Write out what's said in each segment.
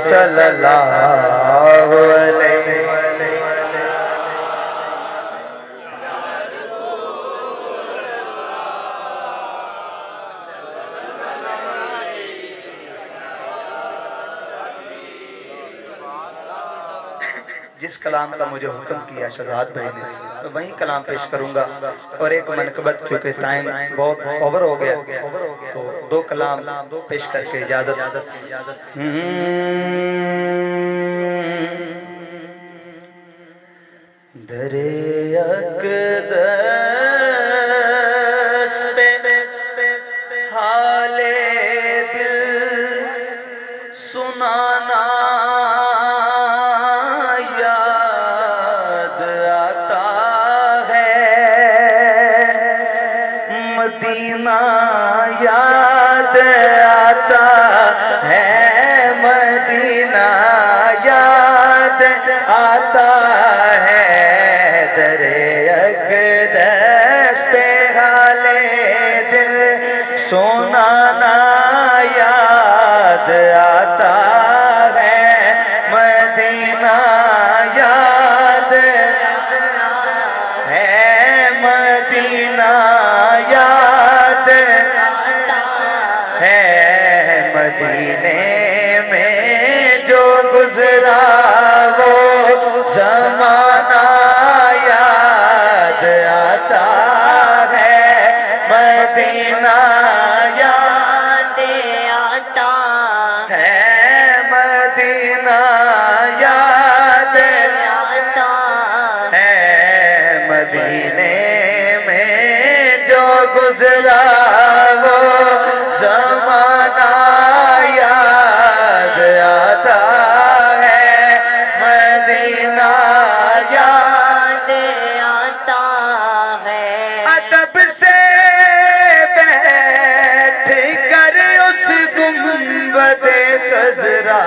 صلی اللہ علیہ جس کلام کا مجھے حکم کیا شہزاد بھائی نے وہی کلام پیش کروں گا، اور ایک منقبت کیونکہ ٹائم بہت اوور ہو گیا تو دو کلام پیش کر کے اجازت۔ در اقدس پہ حال دل سنانا یاد آتا ہے، مدینہ یاد آتا ہے، مدینہ یاد آتا ہے، در اقدس پہ حال دل سنانا یاد آتا ہے، مدینہ یاد ہے، مدینہ یاد ہے، مدینے میں جو گزرا وہ زمانہ یاد آتا ہے، مدینہ یاد آتا ہے، مدینہ یاد آتا ہے، مدینے میں جو گزرا وہ زمانہ یاد آتا ہے، مدینہ یاد آتا ہے۔ ادب سے بیٹھ کر اس گنبد خضرا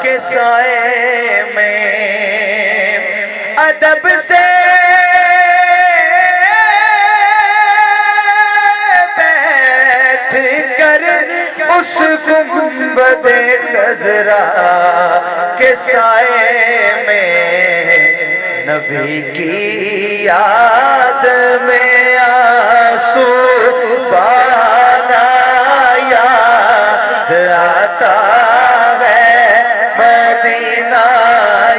کے سائے میں، ادب سے بیٹھ کر اس گنبد خضرا کے سائے میں، نبی کی یاد میں آنسو بہانا یاد آتا ہے، مدینہ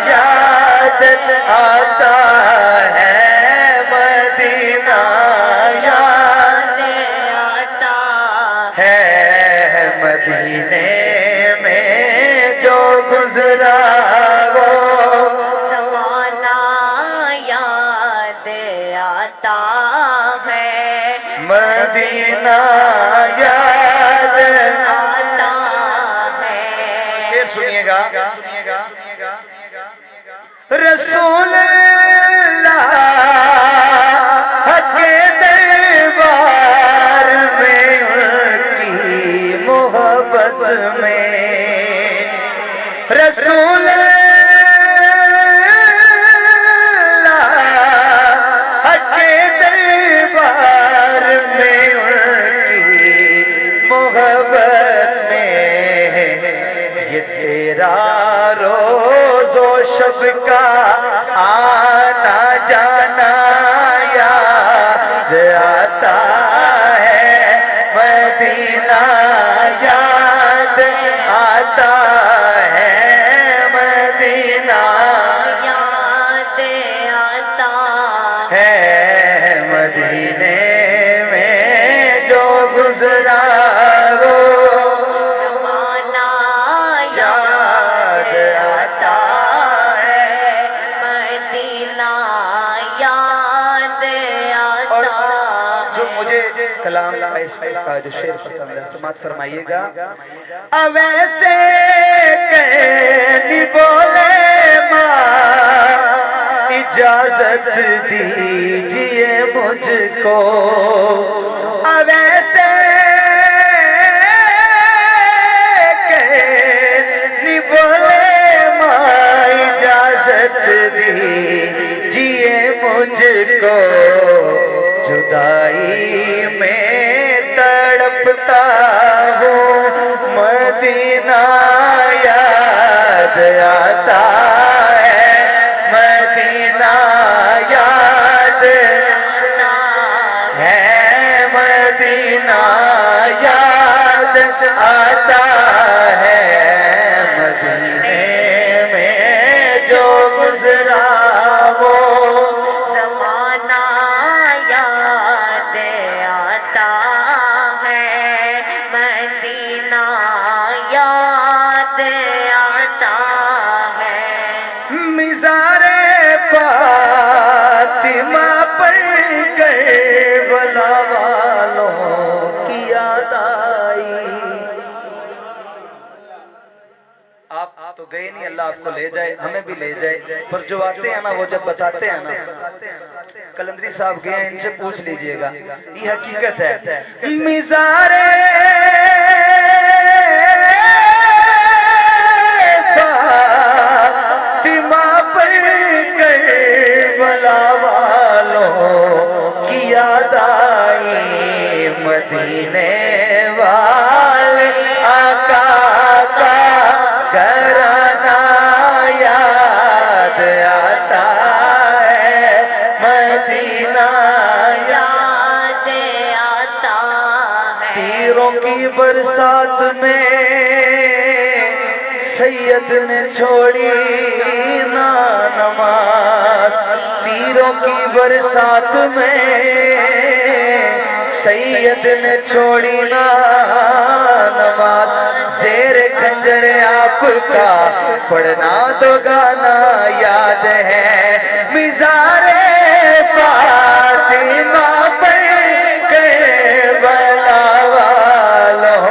یاد آتا ہے، مدینہ یاد آتا ہے، مدینے میں جو گزرا وہ زمانہ یاد آتا ہے، مدینہ یاد آتا ہے۔ شعر سنیے گا، رسول اللہ کے دربار میں ان کی محبت میں، رسول روز و شب کا آنا جانا یاد آتا ہے، مدینہ یاد آتا ہے، مدینہ یاد آتا ہے، مدینے میں جو گزرا وہ کلام کا جو شعر پسند ہے سماعت فرمائیے گا۔ اویسے کہنی بولے ماں اجازت دیجئے مجھ کو، اویسے کہنی بولے ماں اجازت دیجئے مجھ کو، جدائی میں تڑپتا ہوں مدینہ آتا ہے مدینے میں جو گزرا وہ زمانہ یاد آتا ہے مدینہ یاد آتا ہے مزار فاطمہ پر کربلا والوں کی یاد آئی آپ تو گئے نہیں، اللہ آپ کو لے جائے، ہمیں بھی لے جائے، پر جو آتے ہیں نا وہ جب بتاتے ہیں نا، کلندری صاحب گئے ہیں، ان سے پوچھ لیجئے گا، یہ حقیقت ہے مزار فاطمہ پر کربلا والوں کی یاد آئی مدینے والے آقا کا گھرانہ یاد آتا ہے مدینہ یاد آتا ہے تیروں کی برسات میں سید نے چھوڑی نا نماز تیروں کی برسات میں سید نے چھوڑی نا نماز زیر خنجر آپ کا پڑھنا تو گانا یاد ہے مزار فاطمہ پر کربلا والوں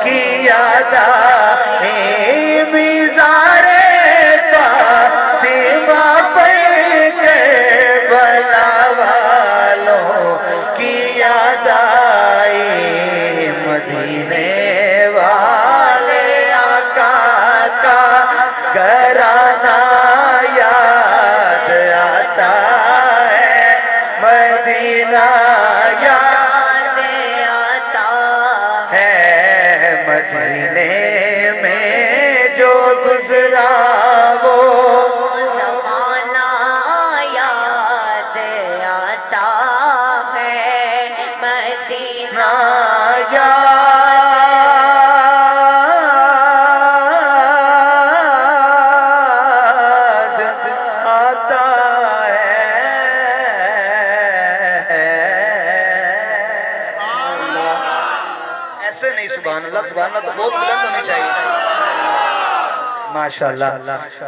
کی یاد آئی مزار فاطمہ پر کربلا والوں کی یاد آئی مدینے والے آقا کا گھرانہ یاد آتا ہے مدینہ یاد آتا ہے مدینے میں جو گزرا وہ زمانہ یاد آتا ہے مدینہ یاد آتا ہے ایسے نہیں سبحان اللہ تو بہت بلند ہونی چاہیے ماشاءاللہ